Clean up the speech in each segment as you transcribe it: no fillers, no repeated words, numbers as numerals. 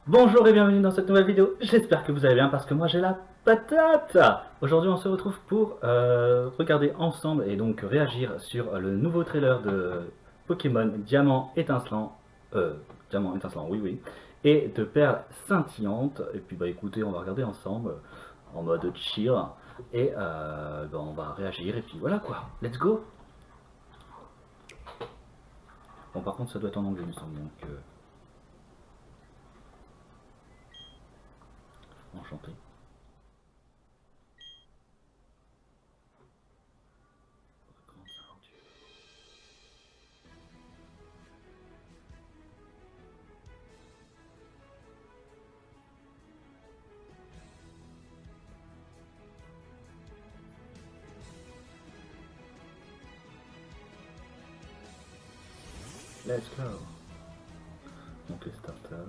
Bonjour et bienvenue dans cette nouvelle vidéo, j'espère que vous allez bien parce que moi j'ai la patate. Aujourd'hui on se retrouve pour regarder ensemble et donc réagir sur le nouveau trailer de Pokémon Diamant étincelant, oui oui, et de Perle scintillante. Et puis bah écoutez, on va regarder ensemble en mode chill et on va réagir et puis voilà quoi, let's go. Bon par contre ça doit être en anglais il me semble donc enchanté. Let's go. Donc les starters.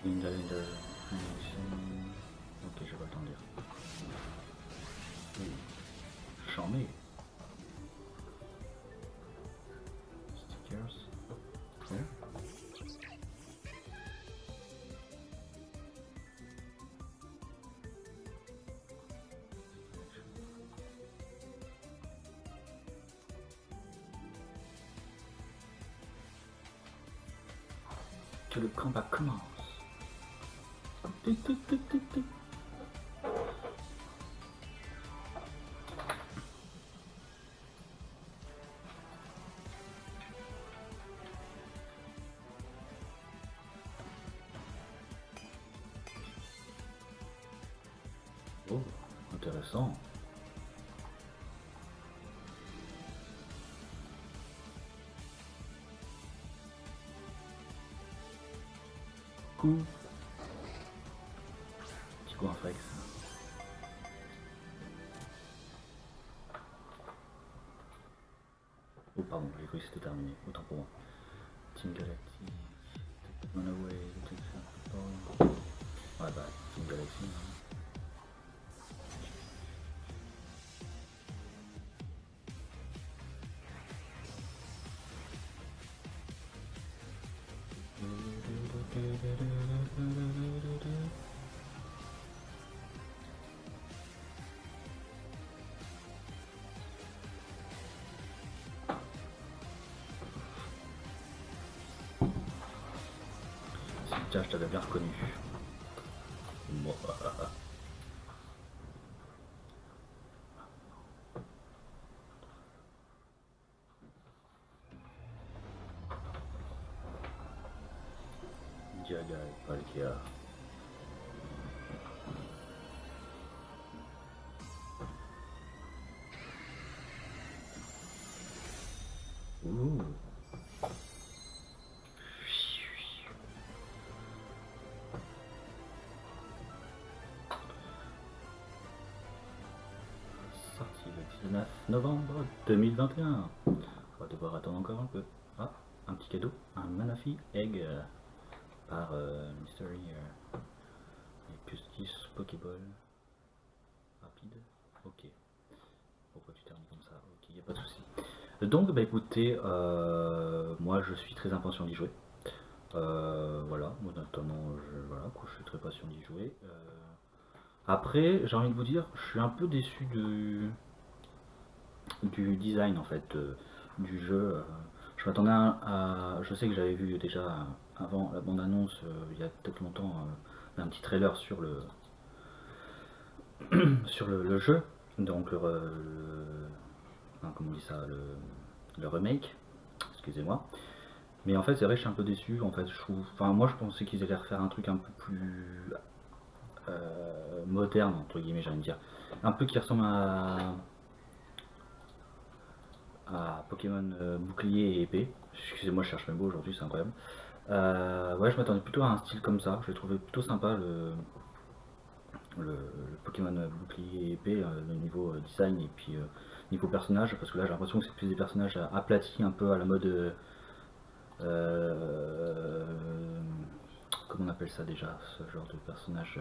Linda, Linda, ok, je vais attendre. Charmé. Stickers. Ouais. Que le combat commence. Tic, tic, tic, tic, tic. Oh, intéressant. Coup. Petit coup en flex. Oh pardon, j'ai cru que c'était terminé. Autant pour moi. Team Galactic. Run away. Ouais bah, Team Galaxy. Hein. Tiens, je t'avais bien reconnu. Moi. Diaga et Palkia. Ouh. Sorti le 19 novembre 2021. On va devoir attendre encore un peu. Ah, un petit cadeau, un Manafi Egg par Mystery et plus 10 Pokéball. Rapide. Ok. Pourquoi tu termines comme ça? Ok, y a pas de souci. Donc, bah écoutez, moi je suis très impatient d'y jouer. Voilà, moi notamment, voilà, quoi, je suis très patient d'y jouer. Après, j'ai envie de vous dire, je suis un peu déçu du design en fait du jeu. Je m'attendais je sais que j'avais vu déjà avant la bande annonce il y a peut-être longtemps un petit trailer sur le sur le jeu, donc comment on dit ça, le remake, excusez-moi. Mais en fait c'est vrai que je suis un peu déçu en fait. Je trouve, enfin moi je pensais qu'ils allaient refaire un truc un peu plus moderne entre guillemets, j'ai envie de dire, un peu qui ressemble à Pokémon bouclier et épée. Excusez-moi, je cherche mes mots aujourd'hui, c'est incroyable. Ouais, je m'attendais plutôt à un style comme ça. Je l'ai trouvé plutôt sympa le Pokémon bouclier et épée, le niveau design et puis niveau personnage, parce que là j'ai l'impression que c'est plus des personnages aplatis un peu à la mode. Euh, comment on appelle ça déjà, ce genre de personnage,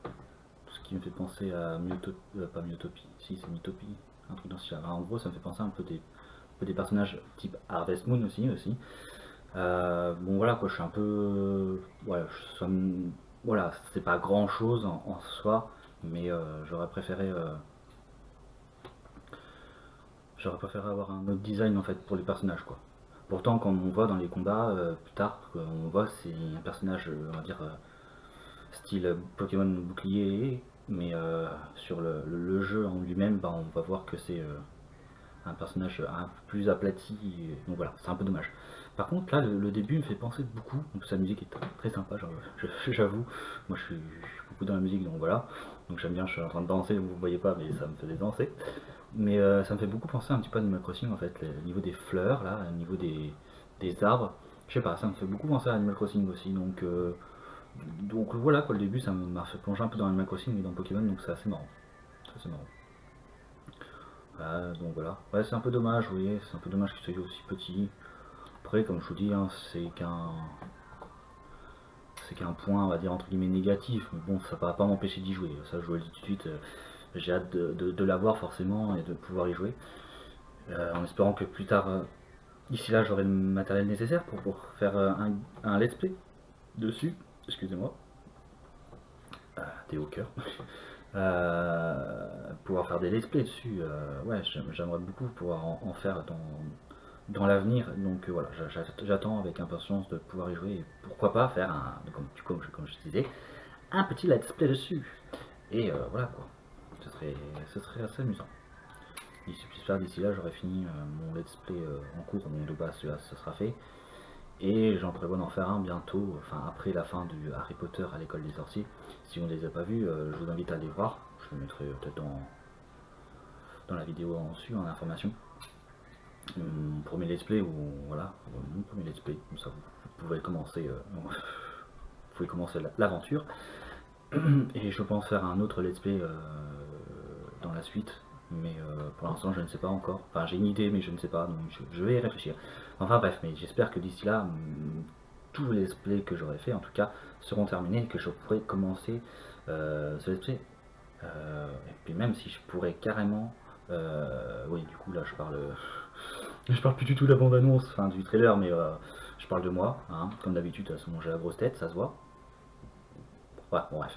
tout ce qui me fait penser à pas Myotopie, si c'est Mytopie, un truc dans ce genre. En gros, ça me fait penser un peu des personnages type Harvest Moon aussi. Bon voilà quoi, je suis un peu, voilà, voilà, c'est pas grand chose en soi, mais j'aurais préféré avoir un autre design en fait pour les personnages quoi. Pourtant, quand on voit dans les combats plus tard, on voit c'est un personnage, on va dire style Pokémon bouclier, mais sur le jeu en lui-même, bah, on va voir que c'est un personnage un peu plus aplati, donc voilà, c'est un peu dommage. Par contre, là, le début me fait penser beaucoup, donc sa musique est très, très sympa, j'avoue. Moi, je suis beaucoup dans la musique, donc voilà. Donc j'aime bien, je suis en train de danser, vous ne voyez pas, mais ça me faisait danser. Mais ça me fait beaucoup penser un petit peu à Animal Crossing, en fait, au niveau des fleurs, là, au niveau des arbres. Je sais pas, ça me fait beaucoup penser à Animal Crossing aussi, donc voilà, quoi, le début, ça m'a fait plonger un peu dans Animal Crossing et dans Pokémon, donc c'est assez marrant. C'est assez marrant. Donc voilà. Ouais, c'est un peu dommage, vous voyez, c'est un peu dommage qu'il soit aussi petit. Après, comme je vous dis, hein, c'est qu'un point, on va dire, entre guillemets négatif. Mais bon, ça va pas m'empêcher d'y jouer. Ça, je vous le dis tout de suite. J'ai hâte de l'avoir forcément et de pouvoir y jouer. En espérant que plus tard, d'ici là, j'aurai le matériel nécessaire pour faire un let's play dessus. Excusez-moi. T'es au cœur. Pouvoir faire des let's play dessus. Ouais, j'aimerais beaucoup pouvoir en faire dans l'avenir. Donc voilà, j'attends avec impatience de pouvoir y jouer et pourquoi pas faire comme je disais, un petit let's play dessus. Et voilà quoi, ce serait assez amusant. J'espère d'ici là j'aurai fini mon let's play en cours, donc de base celui-là ce sera fait. Et j'en prévois d'en faire un bientôt, enfin après la fin du Harry Potter à l'école des sorciers. Si on ne les a pas vus, je vous invite à aller voir. Je le mettrai peut-être dans la vidéo en dessus, en information. Mon premier let's play, ou voilà, mon premier let's play, comme ça vous pouvez commencer l'aventure. Et je pense faire un autre let's play dans la suite, mais pour l'instant je ne sais pas encore. Enfin j'ai une idée mais je ne sais pas, donc je vais y réfléchir. Enfin bref, mais j'espère que d'ici là, tous les let's play que j'aurai fait en tout cas seront terminés et que je pourrai commencer ce let's play. Et puis même si je pourrais carrément... oui du coup là je parle... je parle plus du tout de la bande-annonce, enfin du trailer, mais je parle de moi, hein, comme d'habitude, de toute façon j'ai la grosse tête, ça se voit. Ouais, bon, bref.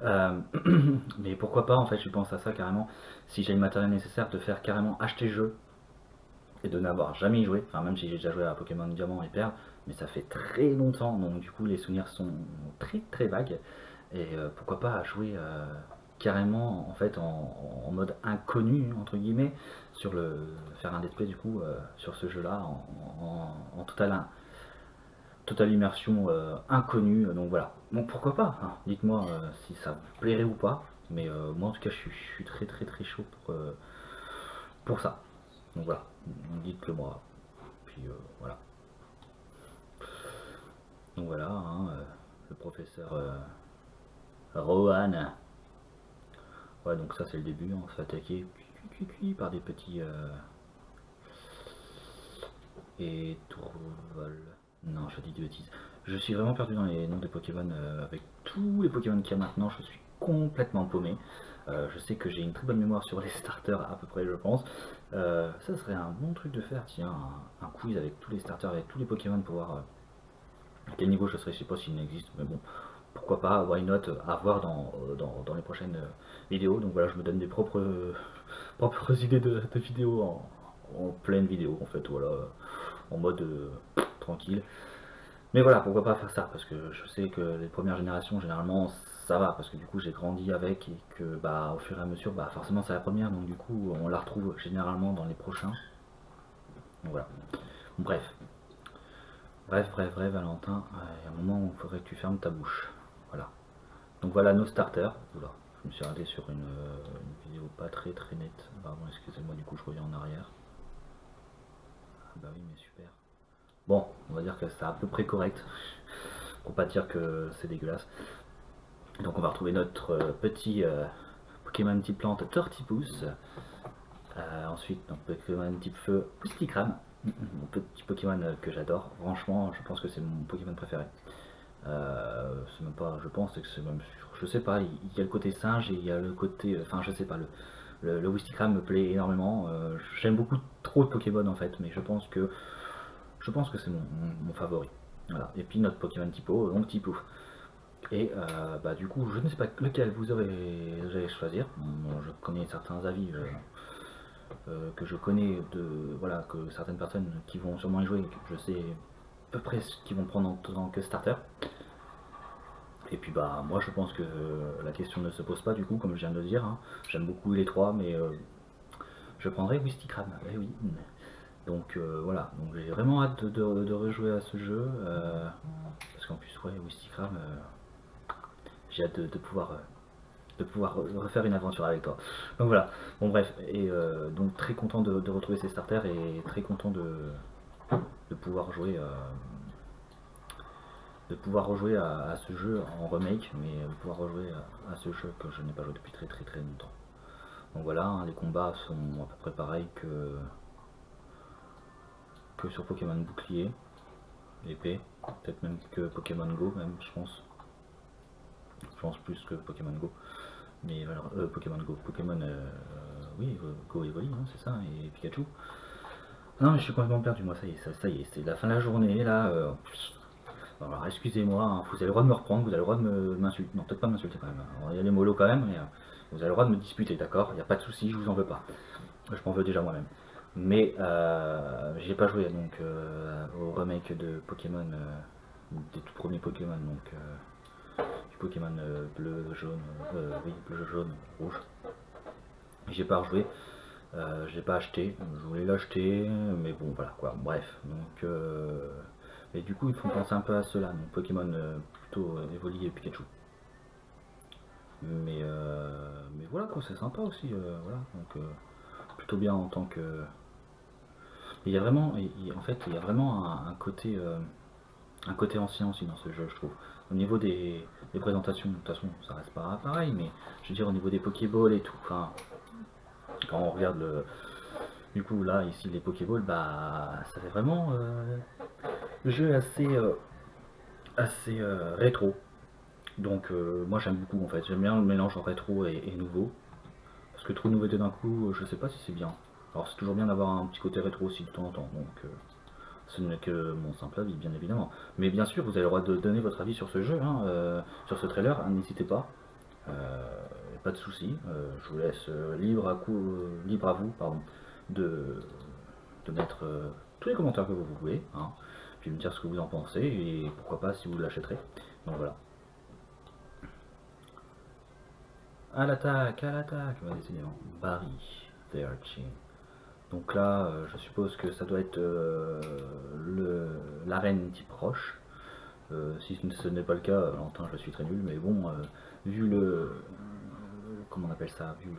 Euh, mais pourquoi pas, en fait, je pense à ça carrément, si j'ai le matériel nécessaire, de faire carrément acheter le jeu et de n'avoir jamais joué, enfin même si j'ai déjà joué à Pokémon Diamant et Perle, mais ça fait très longtemps, donc du coup les souvenirs sont très très vagues, et pourquoi pas jouer carrément en fait en mode inconnu entre guillemets sur faire un display du coup sur ce jeu là en totale immersion inconnue. Donc voilà. Donc pourquoi pas, hein. Dites-moi si ça vous plairait ou pas. Mais moi en tout cas je suis très très très chaud pour ça. Donc voilà. Dites-le moi. Puis voilà. Donc voilà, hein, le professeur Rohan. Ouais, donc ça c'est le début. On se fait attaquer par des petits et Tourvol. Non, je dis des bêtises. Je suis vraiment perdu dans les noms des Pokémon. Avec tous les Pokémon qu'il y a maintenant, je suis complètement paumé. Je sais que j'ai une très bonne mémoire sur les starters à peu près, je pense. Ça serait un bon truc de faire, tiens, un quiz avec tous les starters, avec tous les Pokémon pour voir à quel niveau je serais. Je sais pas s'il n'existe, mais bon, pourquoi pas, why not, à voir dans les prochaines vidéos. Donc voilà, je me donne des propres idées de vidéos en pleine vidéo, en fait, voilà, en mode tranquille. Mais voilà, pourquoi pas faire ça, parce que je sais que les premières générations, généralement, ça va, parce que du coup, j'ai grandi avec, et que, bah, au fur et à mesure, bah, forcément, c'est la première, donc du coup, on la retrouve généralement dans les prochains. Donc voilà. Bref. Bref, Valentin, il y a un moment où il faudrait que tu fermes ta bouche. Voilà. Donc voilà nos starters. Oula, je me suis arrêté sur une vidéo pas très très nette. Pardon, excusez-moi, du coup, je reviens en arrière. Ah bah oui, mais super. Bon, on va dire que c'est à peu près correct, pour pas dire que c'est dégueulasse. Donc on va retrouver notre petit Pokémon type plante Tortipousse. Ensuite notre Pokémon type feu Pousticram. Mon petit Pokémon que j'adore. Franchement, je pense que c'est mon Pokémon préféré. C'est même pas, je pense, c'est que c'est même, je sais pas, il y a le côté singe et il y a le côté, enfin je sais pas, le Wistikram me plaît énormément. J'aime beaucoup trop de Pokémon en fait, mais je pense que c'est mon favori. Voilà. Et puis notre Pokémon typo, donc Tipouf. Et bah du coup, je ne sais pas lequel vous allez choisir. Bon, je connais certains avis que je connais de, voilà, que certaines personnes qui vont sûrement y jouer, je sais à peu près ce qu'ils vont prendre en tant que starter. Et puis bah moi je pense que la question ne se pose pas du coup, comme je viens de le dire, hein. J'aime beaucoup les trois, mais je prendrai Wistikram, eh oui. Donc voilà, donc j'ai vraiment hâte de rejouer à ce jeu, parce qu'en plus ouais, Wistikram, j'ai hâte de pouvoir refaire une aventure avec toi. Donc voilà, bon bref, et donc très content de retrouver ces starters et très content de pouvoir jouer de pouvoir rejouer à ce jeu en remake, mais de pouvoir rejouer à ce jeu que je n'ai pas joué depuis très très très longtemps. Donc voilà, hein, les combats sont à peu près pareils que sur Pokémon Bouclier, épée, peut-être même que Pokémon Go même, je pense. Je pense plus que Pokémon Go. Mais alors, Pokémon Go, Pokémon, oui, Go et Voli, hein, c'est ça, et Pikachu. Non mais je suis complètement perdu, moi ça y est, c'est la fin de la journée là. Alors excusez-moi, hein, vous avez le droit de me reprendre, vous avez le droit de m'insulter. Non, peut-être pas m'insulter quand même, hein. Il y a les mollo quand même, mais vous avez le droit de me disputer, d'accord? Il n'y a pas de souci, je vous en veux pas. Je m'en veux déjà moi-même. Mais j'ai pas joué donc au remake de Pokémon, des tout premiers Pokémon, donc du Pokémon bleu, jaune, oui, bleu, jaune, rouge. J'ai pas rejoué, je l'ai pas acheté, je voulais l'acheter, mais bon voilà quoi, bref. Donc, et du coup, ils font penser un peu à cela, donc Pokémon plutôt Evoli et Pikachu. Mais voilà quoi, c'est sympa aussi, voilà. Donc plutôt bien en tant que. Il y a vraiment, en fait, il y a vraiment un côté ancien aussi dans ce jeu, je trouve. Au niveau des présentations, de toute façon, ça reste pas pareil, mais je veux dire au niveau des Pokéballs et tout. Enfin, quand on regarde du coup là ici les Pokéballs, bah ça fait vraiment le jeu assez rétro. Donc moi j'aime beaucoup en fait. J'aime bien le mélange en rétro et nouveau. Parce que trop de nouveautés d'un coup, je sais pas si c'est bien. Alors c'est toujours bien d'avoir un petit côté rétro aussi de temps en temps. Donc ce n'est que mon simple avis, bien évidemment. Mais bien sûr, vous avez le droit de donner votre avis sur ce jeu, hein, sur ce trailer, hein, n'hésitez pas. Pas de souci. Je vous laisse libre à vous, pardon, de, de mettre tous les commentaires que vous voulez, hein, puis me dire ce que vous en pensez et pourquoi pas si vous l'achèterez. Donc voilà. À l'attaque, ouais, décidément. Barry, the Archie. Donc là, je suppose que ça doit être l'arène type roche. Si ce n'est pas le cas, Lantin, je suis très nul, mais bon, vu comment on appelle ça, vu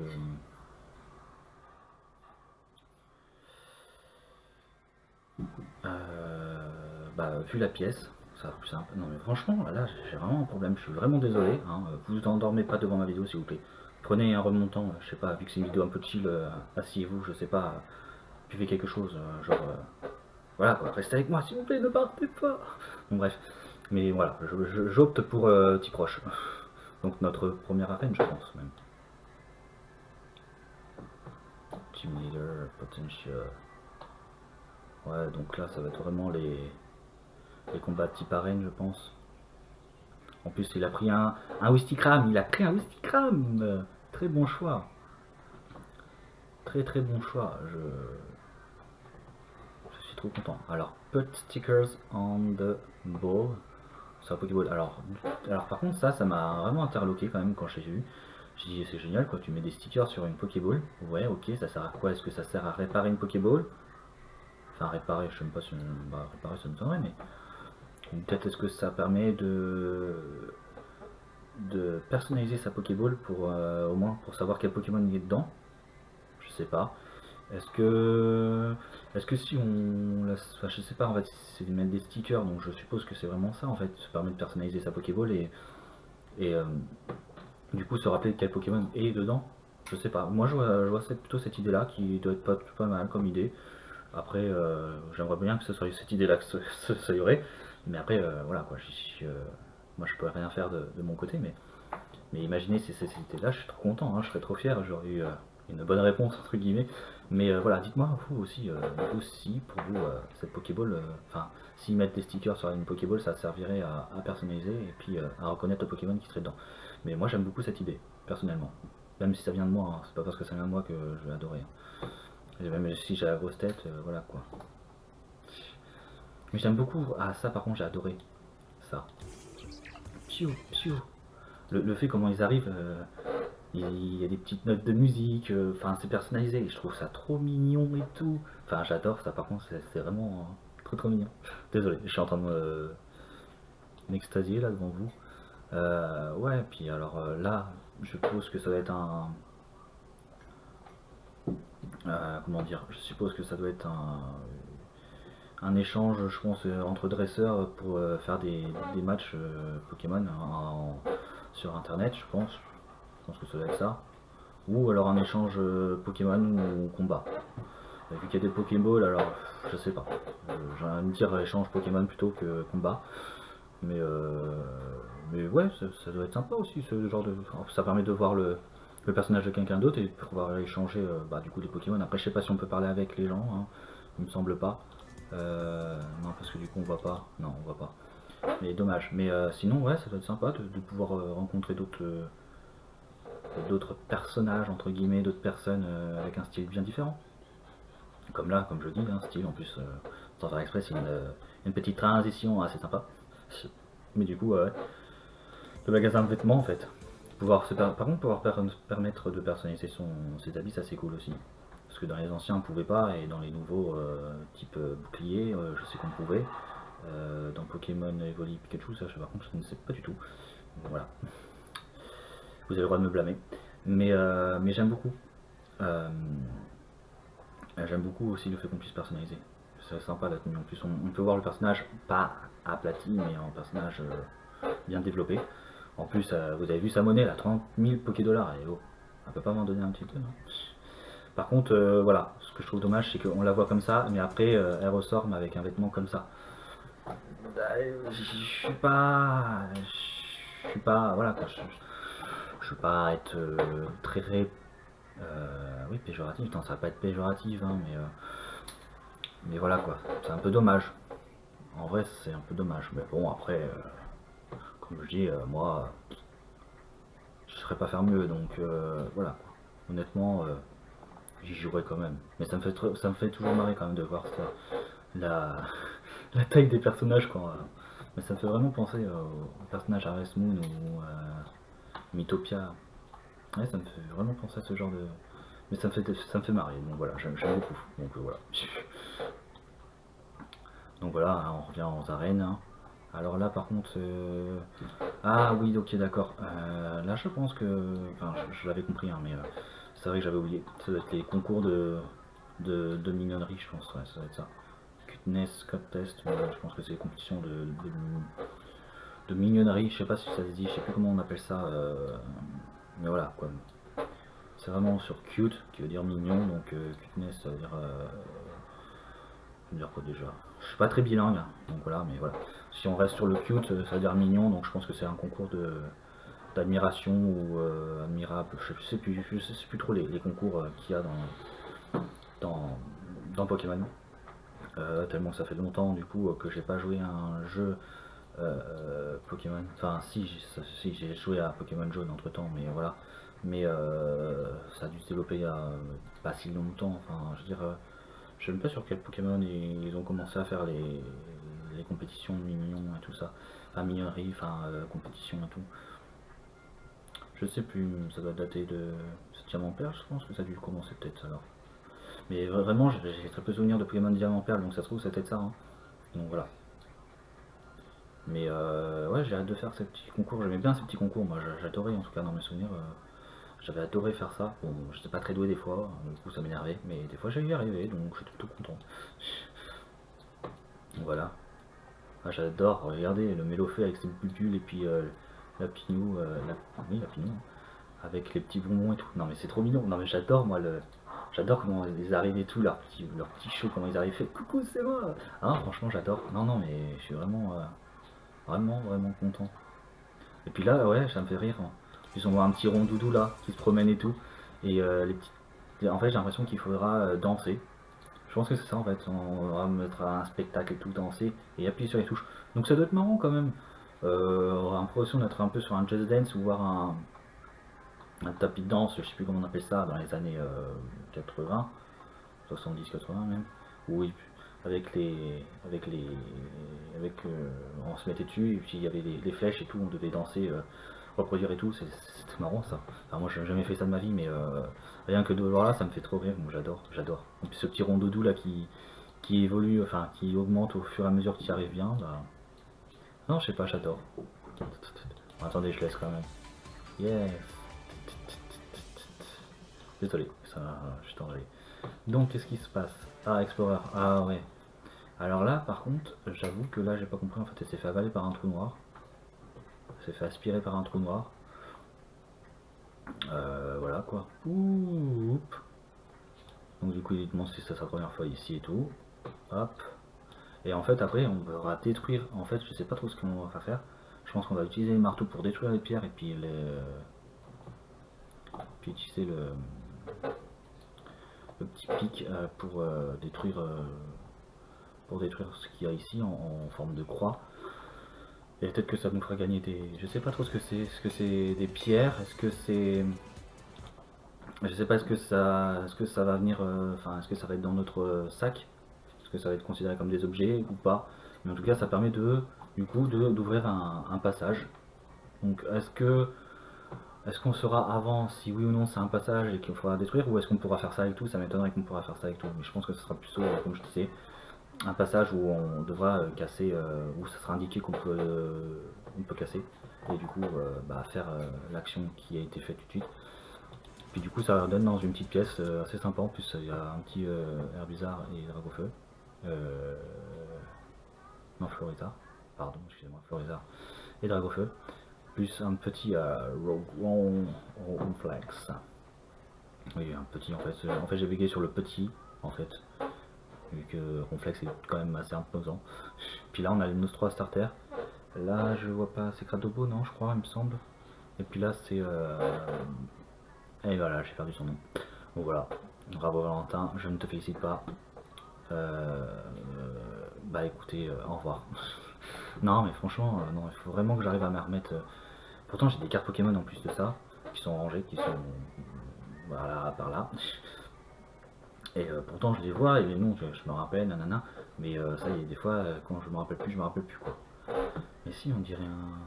la pièce, ça va plus simple. Non mais franchement, là, j'ai vraiment un problème, je suis vraiment désolé, hein. Vous endormez pas devant ma vidéo s'il vous plaît. Prenez un remontant, je sais pas, vu que c'est une vidéo un peu chill, asseyez-vous, je sais pas, buvez quelque chose, genre, voilà quoi, restez avec moi s'il vous plaît, ne partez pas. Bon bref, mais voilà, j'opte pour type proche. Donc notre première arène, je pense même. Team Leader, Potential. Ouais, donc là, ça va être vraiment les combats type arène, je pense. En plus, il a pris un Wistikram, il a pris un Wistikram. Très bon choix. Très très bon choix. Je suis trop content. Alors, put stickers on the ball. C'est un Pokéball. Alors par contre, ça m'a vraiment interloqué quand même quand j'ai vu. J'ai dit, c'est génial quoi, tu mets des stickers sur une Pokéball. Ouais, ok, ça sert à quoi? Est-ce que ça sert à réparer une Pokéball? Enfin, réparer, je sais même pas si réparer ça me donnerait, mais peut-être est-ce que ça permet de personnaliser sa Pokéball pour au moins pour savoir quel Pokémon il est dedans. Je sais pas. Est-ce que si on enfin, je sais pas en fait c'est de mettre des stickers donc je suppose que c'est vraiment ça en fait, ça permet de personnaliser sa Pokéball Et du coup, se rappeler quel Pokémon est dedans, je sais pas. Moi, je vois plutôt cette idée-là qui doit être pas mal comme idée. Après, j'aimerais bien que ce soit cette idée-là que ça y aurait. Mais après, voilà quoi. Moi, je peux rien faire de mon côté, mais imaginez si cette idée-là, je suis trop content, hein, je serais trop fier. J'aurais eu une bonne réponse entre guillemets. Mais voilà, dites-moi vous aussi, vous aussi pour vous cette Pokéball. Enfin, s'ils mettent des stickers sur une Pokéball, ça servirait à personnaliser et puis à reconnaître le Pokémon qui serait dedans. Mais moi, j'aime beaucoup cette idée, personnellement. Même si ça vient de moi, hein, c'est pas parce que ça vient de moi que je vais adorer, hein. Et même si j'ai la grosse tête, voilà quoi. Mais j'aime beaucoup. Ah, ça par contre, j'ai adoré. Ça. Piou, piou. Le fait comment ils arrivent, il y a des petites notes de musique, enfin c'est personnalisé. Et je trouve ça trop mignon et tout. Enfin, j'adore ça par contre, c'est vraiment trop trop mignon. Désolé, je suis en train de m'extasier là devant vous. Ouais, puis alors là, je suppose que ça doit être comment dire, je suppose que ça doit être un échange, je pense, entre dresseurs pour faire des matchs Pokémon sur internet, je pense. Je pense que ça doit être ça. Ou alors un échange Pokémon ou combat. Vu qu'il y a des Pokéballs, alors je sais pas. J'ai envie de dire échange Pokémon plutôt que combat. Mais, mais ouais, ça doit être sympa aussi ce genre de. Ça permet de voir le personnage de quelqu'un d'autre et de pouvoir échanger bah, du coup des Pokémon. Après, je sais pas si on peut parler avec les gens, hein. Il me semble pas. Non, parce que du coup, on voit pas. Non, on voit pas. Mais dommage. Mais sinon, ouais, ça doit être sympa de pouvoir rencontrer d'autres personnages, entre guillemets, d'autres personnes avec un style bien différent. Comme là, comme je dis, un style en plus, sans faire exprès, c'est une petite transition assez sympa. Mais du coup, ouais, le magasin de vêtements en fait. Par contre, pouvoir permettre de personnaliser ses habits, ça c'est cool aussi. Parce que dans les anciens on pouvait pas, et dans les nouveaux, type bouclier, je sais qu'on pouvait. Dans Pokémon Evoli Pikachu, ça par contre je ne sais pas du tout. Voilà, vous avez le droit de me blâmer. Mais j'aime beaucoup. Euh, J'aime beaucoup aussi le fait qu'on puisse personnaliser. C'est sympa la tenue. En plus, on peut voir le personnage pas aplati, mais en personnage bien développé. En plus, vous avez vu sa monnaie là, 30 000 Pokédollars. Et oh, elle peut pas m'en donner un petit peu, non? Par contre, voilà, ce que je trouve dommage, c'est qu'on la voit comme ça, mais après, elle ressort mais avec un vêtement comme ça. Je suis pas. Je suis pas. Voilà, quoi, je veux pas être très. Oui, péjoratif. Non, ça va pas être péjoratif, hein, mais voilà quoi. C'est un peu dommage. En vrai, c'est un peu dommage. Mais bon, après, comme je dis, moi, je saurais pas faire mieux. Donc voilà. Honnêtement, j'y jouerai quand même. Mais ça me fait toujours marrer quand même de voir ça, la, la taille des personnages quand. Mais ça me fait vraiment penser au personnage Harvest Moon ou Mythopia. Ouais, ça me fait vraiment penser à ce genre de. Mais ça me fait marrer. Donc voilà, j'aime beaucoup. Donc voilà. Donc voilà, hein, on revient aux arènes, hein. Alors là, par contre, ah oui, ok, d'accord. Là, je pense que, enfin, je l'avais compris, hein, mais c'est vrai que j'avais oublié. Ça doit être les concours de mignonnerie, je pense. Ouais, ça doit être ça. Cuteness Contest, mais je pense que c'est les compétitions de mignonnerie. Je sais pas si ça se dit, je sais plus comment on appelle ça. Mais voilà, quoi. C'est vraiment sur cute, qui veut dire mignon, donc cuteness, ça veut dire quoi déjà? Je suis pas très bilingue, hein, donc voilà, mais voilà. Si on reste sur le cute, ça veut dire mignon, donc je pense que c'est un concours d'admiration ou admirable. Je sais plus trop les concours qu'il y a dans, dans Pokémon. Tellement ça fait longtemps du coup que j'ai pas joué à un jeu Pokémon. Enfin, si j'ai joué à Pokémon Jaune entre temps, mais voilà. Mais ça a dû se développer il y a pas si longtemps. Enfin, je veux dire, je sais même pas sur quel Pokémon ils ont commencé à faire les compétitions de mignons et tout ça. Enfin, mignonnerie, enfin, compétition et tout. Je sais plus, ça doit dater de 7ème Ampère, je pense que ça a dû commencer peut-être alors. Mais vraiment, j'ai très peu souvenir de Pokémon Diamant Perle, donc ça se trouve, c'est peut-être ça, hein. Donc voilà. Mais ouais, j'ai hâte de faire ces petits concours. J'aimais bien ces petits concours, moi j'adorais en tout cas dans mes souvenirs. J'avais adoré faire ça. Bon, j'étais pas très doué des fois, du coup ça m'énervait, mais des fois j'y arrivais, donc j'étais plutôt content. Donc voilà. Ah, j'adore, regardez le Mélofeu avec ses bulles et puis la Pinou, oui, la Pinou, avec les petits bonbons et tout. Non mais c'est trop mignon. Non mais j'adore moi j'adore comment ils arrivent et tout, leur petit show, comment ils arrivent, fait coucou c'est moi. Ah franchement j'adore. Non non mais je suis vraiment vraiment content. Et puis là ouais ça me fait rire. Ils ont un petit rond doudou là qui se promène et tout. Et les petits. En fait j'ai l'impression qu'il faudra danser. Je pense que c'est ça en fait, on va mettre un spectacle et tout, danser et appuyer sur les touches. Donc ça doit être marrant quand même. On aura l'impression d'être un peu sur un Just Dance ou voir un tapis de danse, je sais plus comment on appelle ça, dans les années 80, 70-80 même. Oui, on se mettait dessus et puis il y avait les flèches et tout, on devait danser, reproduire et tout, c'était marrant ça. Enfin, moi j'ai jamais fait ça de ma vie, mais rien que de voir là, ça me fait trop rire, moi j'adore. Et puis ce petit rond doudou là qui évolue, enfin qui augmente au fur et à mesure qu'il y arrive bien, bah. Non, je sais pas, j'adore. Attendez, je laisse quand même. Yes. Désolé, ça, je t'en vais. Donc, qu'est-ce qui se passe? Ah, Explorer. Ah, ouais. Alors là, par contre, j'avoue que là, j'ai pas compris. En fait, elle s'est fait avaler par un trou noir. Elle s'est fait aspirer par un trou noir. Voilà quoi. Oup. Donc, du coup, il demande si c'est sa première fois ici et tout. Hop. Et en fait, après, on va détruire. En fait, je sais pas trop ce qu'on va faire. Je pense qu'on va utiliser les marteaux pour détruire les pierres et puis puis utiliser le petit pic pour détruire ce qu'il y a ici en forme de croix. Et peut-être que ça nous fera gagner des. Je sais pas trop ce que c'est. Est-ce que c'est des pierres? Est-ce que c'est. Je sais pas, est-ce que ça va venir. Enfin, est-ce que ça va être dans notre sac? Est-ce que ça va être considéré comme des objets ou pas? Mais en tout cas, ça permet du coup, d'ouvrir un passage. Donc, est-ce qu'on saura avant si oui ou non c'est un passage et qu'il faudra détruire, ou est-ce qu'on pourra faire ça avec tout? Ça m'étonnerait qu'on pourra faire ça avec tout, mais je pense que ce sera plutôt, comme je disais, un passage où on devra casser, où ça sera indiqué on peut casser, et du coup bah, faire l'action qui a été faite tout de suite. Puis du coup ça donne dans une petite pièce assez sympa, en plus il y a un petit Herbizarre et Dragofeu. Euh, non, Florizard, pardon, excusez-moi, Florizard et Dragofeu, plus un petit Ronflex. Oui, un petit en fait. En fait, j'ai bégayé sur le petit, en fait, vu que Ronflex est quand même assez imposant. Puis là, on a les Nostroa Starter. Là, je vois pas, c'est Cradobo, non, je crois, il me semble. Et puis là, c'est. Et voilà, j'ai perdu son nom. Donc voilà, bravo Valentin, je ne te félicite pas. Bah écoutez, au revoir. Non, mais franchement, non, il faut vraiment que j'arrive à me remettre. Pourtant, j'ai des cartes Pokémon en plus de ça, qui sont rangées, qui sont. Voilà, par là. Et pourtant, je les vois, et les noms, je me rappelle, nanana. Mais ça y est, des fois, quand je me rappelle plus, je me rappelle plus quoi. Mais si, on dirait un.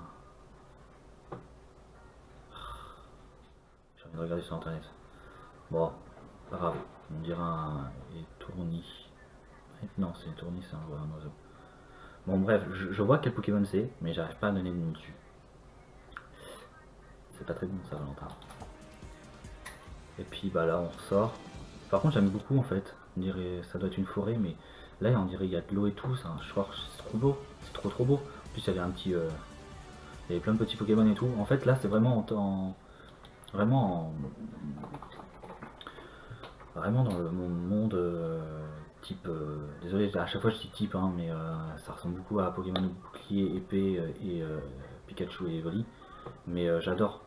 J'ai envie de regarder sur internet. Bon, pas grave, on dirait un étourni. Non, c'est étourni, c'est un oiseau. Bon, bref, je vois quel Pokémon c'est, mais j'arrive pas à donner le nom dessus. C'est pas très bon ça, Valentin. Et puis bah là, on ressort. Par contre, j'aime beaucoup en fait. On dirait, ça doit être une forêt, mais là, on dirait il y a de l'eau et tout. Ça, je crois que c'est trop beau. C'est trop beau. En plus, il y avait il y avait plein de petits Pokémon et tout. En fait, là, c'est vraiment vraiment dans le monde type. Désolé, à chaque fois je dis type, hein, mais ça ressemble beaucoup à Pokémon bouclier, épée et Pikachu et Evoli. Mais j'adore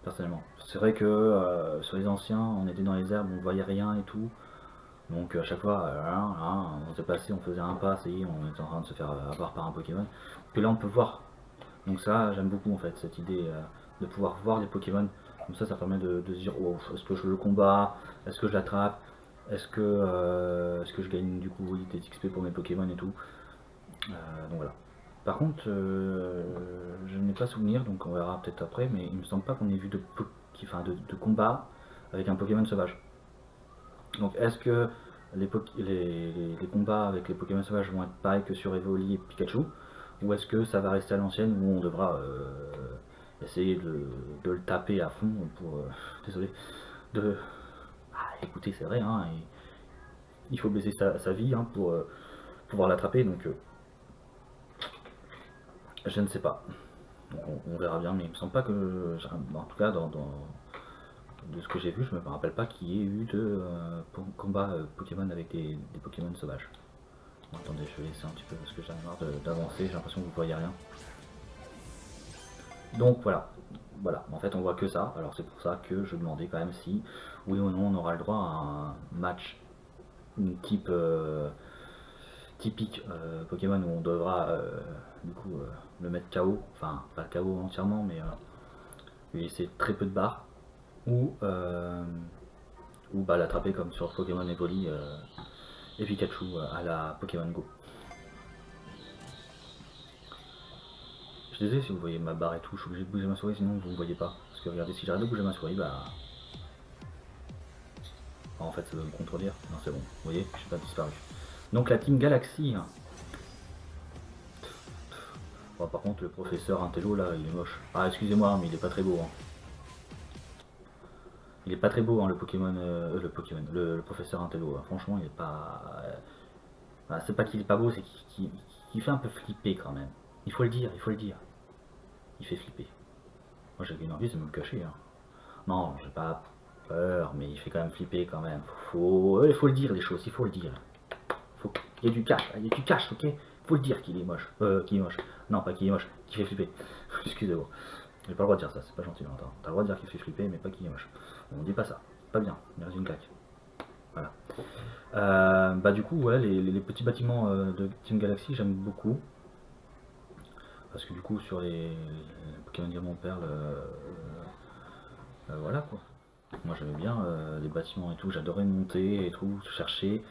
personnellement. C'est vrai que sur les anciens, on était dans les herbes, on voyait rien et tout. Donc à chaque fois, on s'est passé, on faisait un pas, ça y est, on était en train de se faire avoir par un Pokémon. Que là on peut voir. Donc ça, j'aime beaucoup en fait, cette idée de pouvoir voir des Pokémon. Comme ça permet de se dire, oh, est-ce que je le combats? Est-ce que je l'attrape? Est-ce que je gagne du coup oui, des XP pour mes Pokémon et tout. Donc voilà. Par contre, je n'ai pas souvenir, donc on verra peut-être après, mais il me semble pas qu'on ait vu de combat avec un Pokémon sauvage. Donc est-ce que les combats avec les Pokémon sauvages vont être pareils que sur Evoli et Pikachu, ou est-ce que ça va rester à l'ancienne où on devra essayer de le taper à fond pour désolé de écoutez, c'est vrai, hein, il faut baisser sa vie hein, pour pouvoir l'attraper, donc je ne sais pas. Donc on verra bien, mais il me semble pas que, en tout cas de ce que j'ai vu, je me rappelle pas qu'il y ait eu de combat Pokémon avec des Pokémon sauvages. Bon, attendez, je vais laisser un petit peu parce que j'en ai marre d'avancer, j'ai l'impression que vous voyez rien. Donc voilà, en fait on voit que ça, alors c'est pour ça que je demandais quand même si oui ou non on aura le droit à un match type typique Pokémon où on devra du coup le mettre KO, enfin pas KO entièrement mais lui laisser très peu de barres ou bah, l'attraper comme sur Pokémon Evoli et Pikachu à la Pokémon Go. Je suis désolé si vous voyez ma barre et tout, je suis obligé de bouger ma souris sinon vous ne voyez pas. Parce que regardez, si j'arrête de bouger ma souris, bah. En fait, ça veut me contredire. Non, c'est bon. Vous voyez, je suis pas disparu. Donc la Team Galaxy. Bon, par contre, le professeur Intello là, il est moche. Ah, excusez-moi, mais il est pas très beau. Hein. Il est pas très beau, hein, le professeur Intello. Hein. Franchement, il est pas. C'est pas qu'il est pas beau, c'est qu'il fait un peu flipper quand même. Il faut le dire, il faut le dire. Il fait flipper. Moi, j'avais une envie de me le cacher. Hein. Non, j'ai pas peur, mais il fait quand même flipper quand même. Il faut le dire les choses, il faut le dire. Il y a du cash, il y a du cash, ok. Faut le dire qu'il est moche. Qu'il est moche. Non, pas qu'il est moche, qu'il fait flipper. Excusez-moi. J'ai pas le droit de dire ça, c'est pas gentil, Valentin. T'as le droit de dire qu'il fait flipper, mais pas qu'il est moche. On dit pas ça. Pas bien. Merci une claque. Voilà. Bah du coup, ouais, les petits bâtiments de Team Galaxy, j'aime beaucoup. Parce que du coup, sur les Pokémon Diamant Perle, voilà quoi. Moi j'aimais bien les bâtiments et tout, j'adorais monter et tout, chercher.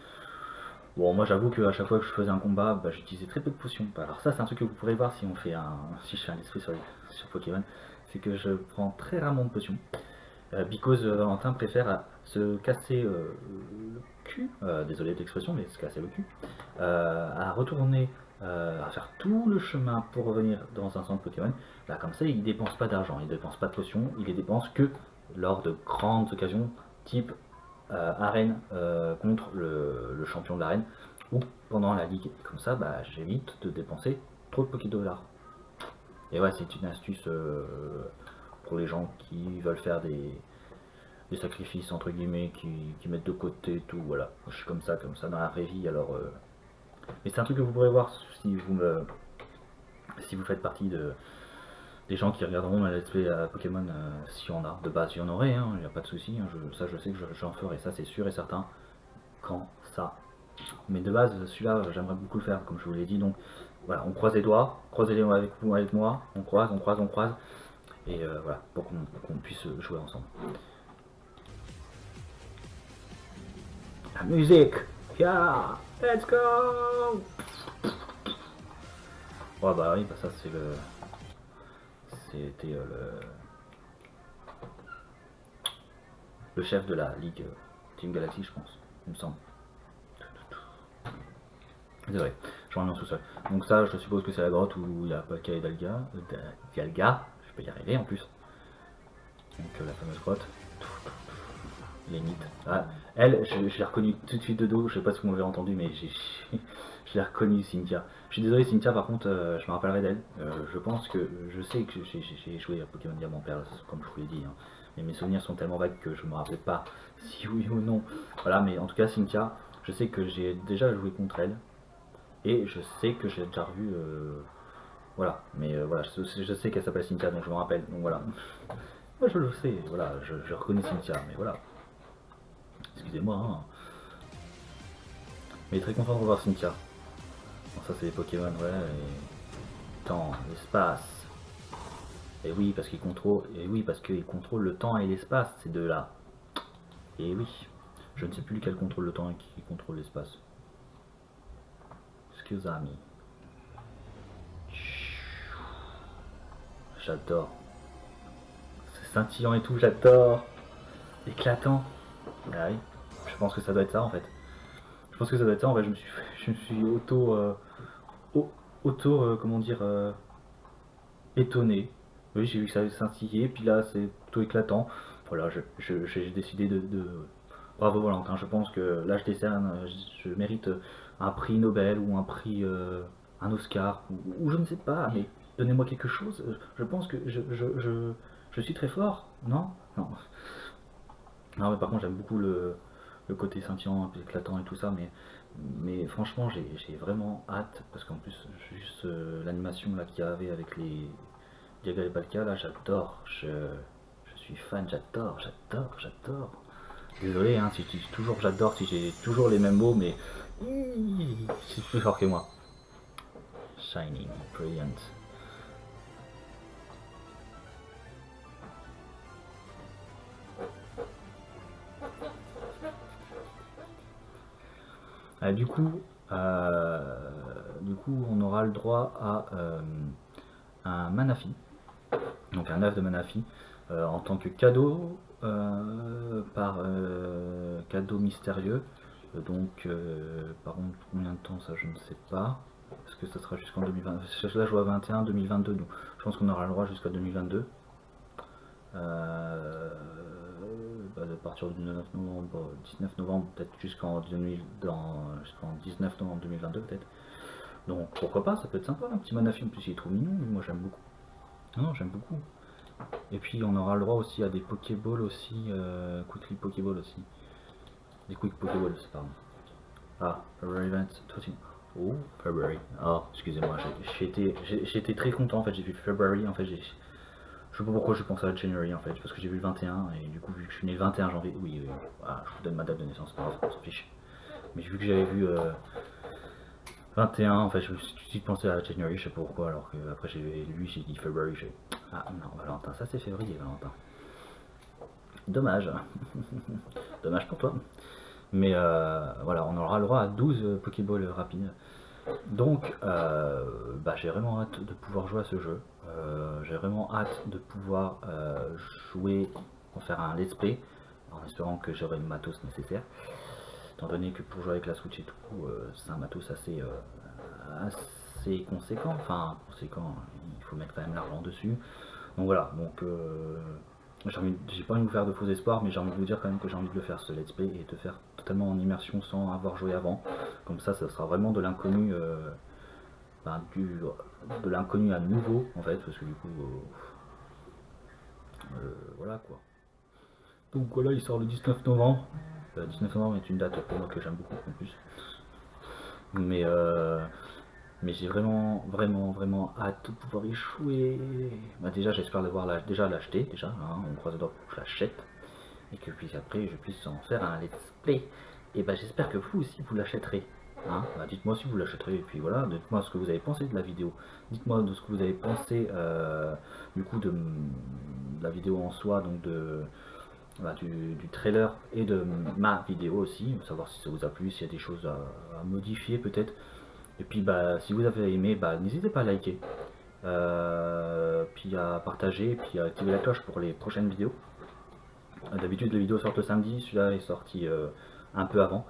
Bon, moi j'avoue qu'à chaque fois que je faisais un combat, bah, j'utilisais très peu de potions. Alors ça, c'est un truc que vous pourrez voir si on fait si je fais un esprit sur Pokémon, c'est que je prends très rarement de potions. Because Valentin préfère se casser le cul, désolé de l'expression, mais se casser le cul, à retourner, à faire tout le chemin pour revenir dans un centre Pokémon. Bah, comme ça, il dépense pas d'argent, il dépense pas de potions, il les dépense que lors de grandes occasions, type arène contre le champion de l'arène ou pendant la ligue. Comme ça, bah, j'évite de dépenser trop de Pokédollars. Et ouais, c'est une astuce pour les gens qui veulent faire des sacrifices entre guillemets, qui mettent de côté tout. Voilà, je suis comme ça dans la vraie vie. Alors, mais c'est un truc que vous pourrez voir si vous faites partie des gens qui regarderont ma let's play à Pokémon, s'il y en a. De base, il y en aurait, il n'y a pas de souci. Hein, ça, je sais que j'en ferai, ça c'est sûr et certain. Quand ça. Mais de base, celui-là, j'aimerais beaucoup le faire, comme je vous l'ai dit. Donc voilà, on croise les doigts, croisez les doigts avec vous, avec moi, on croise, et voilà, pour qu'on puisse jouer ensemble. La musique, yeah, let's go. Ouais bah oui, bah ça c'est c'était le chef de la ligue Team Galaxy, je pense, il me semble. Désolé, je reviens tout seul. Donc ça, je suppose que c'est la grotte où il y a Palka et Dialga, je peux y arriver en plus. Donc la fameuse grotte. Les mythes. Ah, elle, je l'ai reconnue tout de suite de dos, je sais pas si vous m'avez entendu, mais je l'ai reconnue, Cynthia. Je suis désolé, Cynthia, par contre, je me rappellerai d'elle. Je pense que, je sais que j'ai joué à Pokémon Diamant Perle, comme je vous l'ai dit, hein. Mais mes souvenirs sont tellement vagues que je me rappelle pas si oui ou non. Voilà, mais en tout cas, Cynthia, je sais que j'ai déjà joué contre elle, et je sais que j'ai déjà revu. Voilà, mais voilà, je sais qu'elle s'appelle Cynthia, donc je me rappelle, donc voilà. Moi je le sais, voilà, je reconnais Cynthia, mais voilà. Excusez-moi, hein. Mais très content de revoir Cynthia. Bon, ça c'est les Pokémon, ouais, et temps, l'espace. Et oui, parce qu'ils contrôlent le temps et l'espace, ces deux-là. Et oui, je ne sais plus lequel contrôle le temps et qui contrôle l'espace. Excuse-moi. J'adore. C'est scintillant et tout, j'adore. Éclatant. Ah oui, je pense que ça doit être ça en fait. Je pense que ça doit être ça, en fait, je me suis comment dire, étonné. Oui, j'ai vu que ça avait scintillé, puis là c'est plutôt éclatant. Voilà, j'ai décidé Bravo Valentin, je pense que là je décerne, je mérite un prix Nobel ou un prix, un Oscar, ou je ne sais pas, mais donnez-moi quelque chose. Je pense que je suis très fort, non? Non. Non, mais par contre, j'aime beaucoup le côté scintillant, un peu éclatant et tout ça, mais franchement, j'ai vraiment hâte, parce qu'en plus, juste l'animation là qu'il y avait avec les Diaga et Balka, là, j'adore. Je suis fan, j'adore. Désolé, hein, si je dis toujours j'adore, si j'ai toujours les mêmes mots, mais c'est plus fort que moi. Shining, brilliant. Du coup, on aura le droit à un Manafi, donc un œuf de Manafi, en tant que cadeau, par cadeau mystérieux. Donc, par contre, combien de temps, ça je ne sais pas. Parce que ça sera jusqu'en 2020. Là, je vois 21, 2022, donc je pense qu'on aura le droit jusqu'à 2022. Euh, à partir du 19 novembre, 19 novembre, peut-être jusqu'en 19 novembre 2022, peut-être. Donc pourquoi pas, ça peut être sympa, un petit Manafi, en plus il est trop mignon, moi j'aime beaucoup. Non, j'aime beaucoup. Et puis on aura le droit aussi à des Pokéballs aussi, Quickly Pokéball aussi. Des Quick Pokéballs, pardon. Ah, February Event, oh, February. Oh, excusez-moi, j'étais très content en fait, j'ai vu February, en fait, je sais pas pourquoi je pense à January en fait, parce que j'ai vu le 21 et du coup vu que je suis né le 21 janvier, oui, voilà, je vous donne ma date de naissance, on s'en fiche. Mais vu que j'avais vu 21, en fait, je me suis tout de suite pensé à January, je sais pas pourquoi, alors que après j'ai lu, j'ai dit February, j'ai ah non, Valentin, ça c'est février, Valentin. Dommage, dommage pour toi. Mais voilà, on aura le droit à 12 Pokéballs rapides. Donc, j'ai vraiment hâte de pouvoir jouer à ce jeu. J'ai vraiment hâte de pouvoir jouer, en faire un let's play, en espérant que j'aurai le matos nécessaire. Étant donné que pour jouer avec la Switch et tout, c'est un matos assez conséquent. Enfin, conséquent, il faut mettre quand même l'argent dessus. Donc voilà, j'ai pas envie de vous faire de faux espoirs, mais j'ai envie de vous dire quand même que j'ai envie de le faire ce let's play et de faire totalement en immersion sans avoir joué avant. Comme ça sera vraiment de l'inconnu, de l'inconnu à nouveau en fait, parce que du coup, voilà quoi. Donc voilà, il sort le 19 novembre. 19 novembre est une date pour moi que j'aime beaucoup en plus. Mais mais j'ai vraiment hâte de pouvoir y jouer. Bah déjà j'espère déjà l'acheter déjà, hein, on croise les doigts pour que je l'achète et que puis après je puisse en faire un let's play. Et bah j'espère que vous aussi vous l'achèterez. Hein. Bah, dites-moi si vous l'achèterez et puis voilà, dites-moi ce que vous avez pensé de la vidéo. Dites-moi de ce que vous avez pensé du coup de la vidéo en soi, donc du trailer et de ma vidéo aussi, savoir si ça vous a plu, s'il y a des choses à modifier peut-être. Et puis si vous avez aimé, n'hésitez pas à liker, puis à partager, puis à activer la cloche pour les prochaines vidéos. D'habitude les vidéos sortent le samedi, celui-là est sorti un peu avant.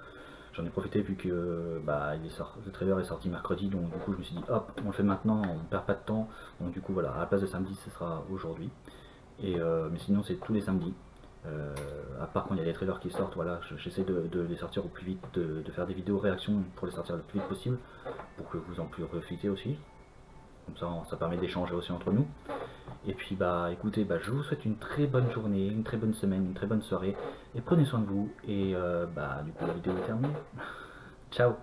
J'en ai profité vu que le trailer est sorti mercredi, donc du coup je me suis dit hop, on le fait maintenant, on ne perd pas de temps. Donc du coup voilà, à la place de samedi, ce sera aujourd'hui. Mais sinon c'est tous les samedis. À part quand il y a des trailers qui sortent, voilà, j'essaie de les sortir au plus vite, de faire des vidéos réactions pour les sortir le plus vite possible, pour que vous en puissiez profiter aussi. Comme ça permet d'échanger aussi entre nous. Et puis écoutez, je vous souhaite une très bonne journée, une très bonne semaine, une très bonne soirée, et prenez soin de vous. Et du coup la vidéo est terminée. Ciao.